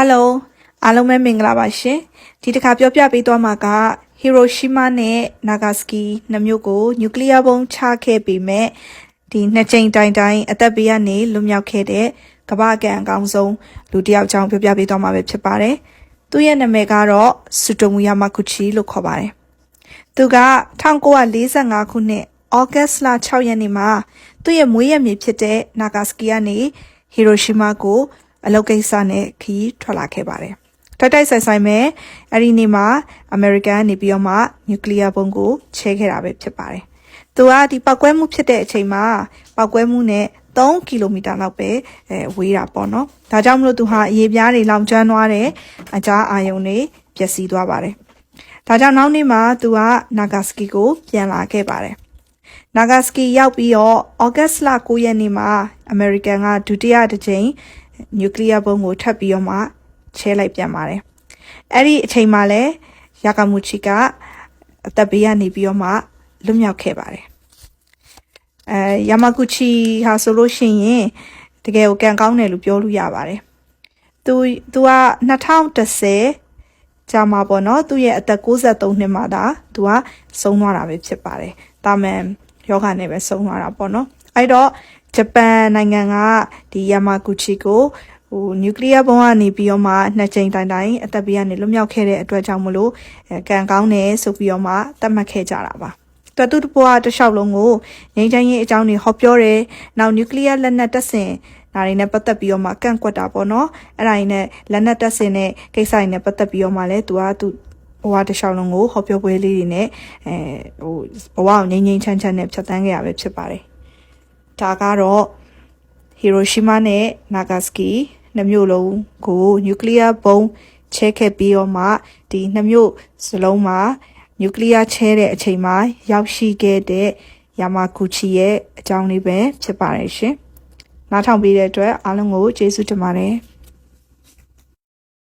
Hello အားလုံးပဲမင်္ဂလာပါရှင်ဒီတစ်ခါပြောပြပေးသွားမှာကဟီရိုရှီမာနဲ့နာဂါစကီနှစ်မြို့ကိုနျူကလ িয়ার ဘုံချခဲ့ပြီးမဲ့ဒီနှစ်ကြိမ်တိုင်အသက်ဘေးကနေလွတ်မြောက်ခဲ့တဲ့ကမ္ဘာကံအကောင်းဆုံးလူတစ်ယောက်ကြောင့်ပြောပြပေးသွားမှာပဲဖြစ်ပါတယ်သူရဲ့နာမည်ကတော့ဆူတိုမူယာမာကူချီလို့ခေါ်ပါတယ်သူက1945ခုနှစ်ဩဂတ်လ6ရက်နေ့မှာသူ့ရဲ့မွေးရမြေဖြစ်တဲ့နာဂါစကီကနေဟီရိုရှီမာကိုအလုပ်ကိစ္စနဲ့ခီးထွက်လာခဲ့ပါတယ်တိုက်ဆိုင်မဲ့အဲ့ဒီနေ့မှာအမေရိကန်ကနေပြီးတော့မှနျူကလ িয়ার ဘုံကိုချဲခဲ့တာပဲဖြစ်ပါတယ်သူကဒီပောက်ကွဲမှုဖြစ်တဲ့အချိန်မှာပောက်ကွဲမှုနဲ့3ကီလိုမီတာလောက်ပဲဝေးတာပေါ့နော်ဒါကြောင့်မလို့သူဟာအရေးပြားတွေလောင်ကျွမ်းသွားတယ်အကြားအာရုံတွေပျက်စီးသွားပါတယ်ဒါကြောင့်နောက်နေ့မှာသူကနာဂါစကီကိုပြန်လာခဲ့ပါတယ်နာဂါစကီရောက်ပြီးတော့ဩဂတ်လ9ရက်နေ့မှာအမေရိကန်ကဒုတိယတစ်ကြိမ်နျူကလ িয়ার ဘုံကိုထပ်ပြီးတော့မှချဲလိုက်ပြန်ပါတယ်အဲ့ဒီအချိန်မှာလဲယာကာမူချီကအသက်ဘေးကနေပြီးတော့မှလွတ်မြောက်ခဲ့ပါတယ်ယာမာကူချီဟာဆိုလို့ရှိရင်တကယ်ကိုကံကောင်းတယ်လို့ပြောလို့ရပါတယ်သူက2010ကြာမှာပေါ့နော်သူ့ရဲ့အသက်63နှစ်မှာဒါသူကဆုံးသွားတာပဲဖြစ်ပါတယ်တာမန်ယောဂနဲ့ပဲဆုံးသွားတာပေါ့နော်အဲ့တော့ဂျပန်နိုင်ငံကဒီယာမာကူချီကိုနျူကလ িয়ার ဘုံကနေပြီးတော့မှနှစ်ကြိမ်တိုင်အသက်ဘေးကနေလွတ်မြောက်ခဲ့တဲ့အတွက်ကြောင့်မလို့ကံကောင်းတယ်ဆိုပြီးတော့မှသတ်မှတ်ခဲ့ကြတာပါသူ့ဘဝတစ်လျှောက်လုံးကိုငြိမ်းချမ်းရေးအကြောင်းတွေဟောပြောတယ်နောက်နျူကလ িয়ার လက်နက်တပ်ဆင်ဒါတွေနဲ့ပတ်သက်ပြီးတော့မှကန့်ကွက်တာပေါ့နော်အဲ့ဒါတွေနဲ့လက်နက်တပ်ဆင်တဲ့ကိစ္စတွေနဲ့ပတ်သက်ပြီးတော့မှလည်းသူဘဝတစ်လျှောက်လုံးကိုဟောပြောပွဲလေးတွေနဲ့ဘဝကိုငြိမ်းချမ်းနဲ့ဖြတ်သန်းခဲ့ရပဲဖြစ်ပါတယ်ဒါကတော့ဟီရိုရှီမာနဲ့နာဂါစကီနှစ်မြို့လုံးကိုနျူကလ িয়ার ဘုံချဲခဲ့ပြီးတော့မှဒီနှစ်မြို့စလုံးမှာနျူကလ িয়ার ချဲတဲ့အချိန်မှာရောက်ရှိခဲ့တဲ့ယာမာကူချီရဲ့အကြောင်းလေးပဲဖြစ်ပါတယ်ရှင်။နားထောင်ပေးတဲ့အတွက်အားလုံးကိုကျေးဇူးတင်ပါတယ်။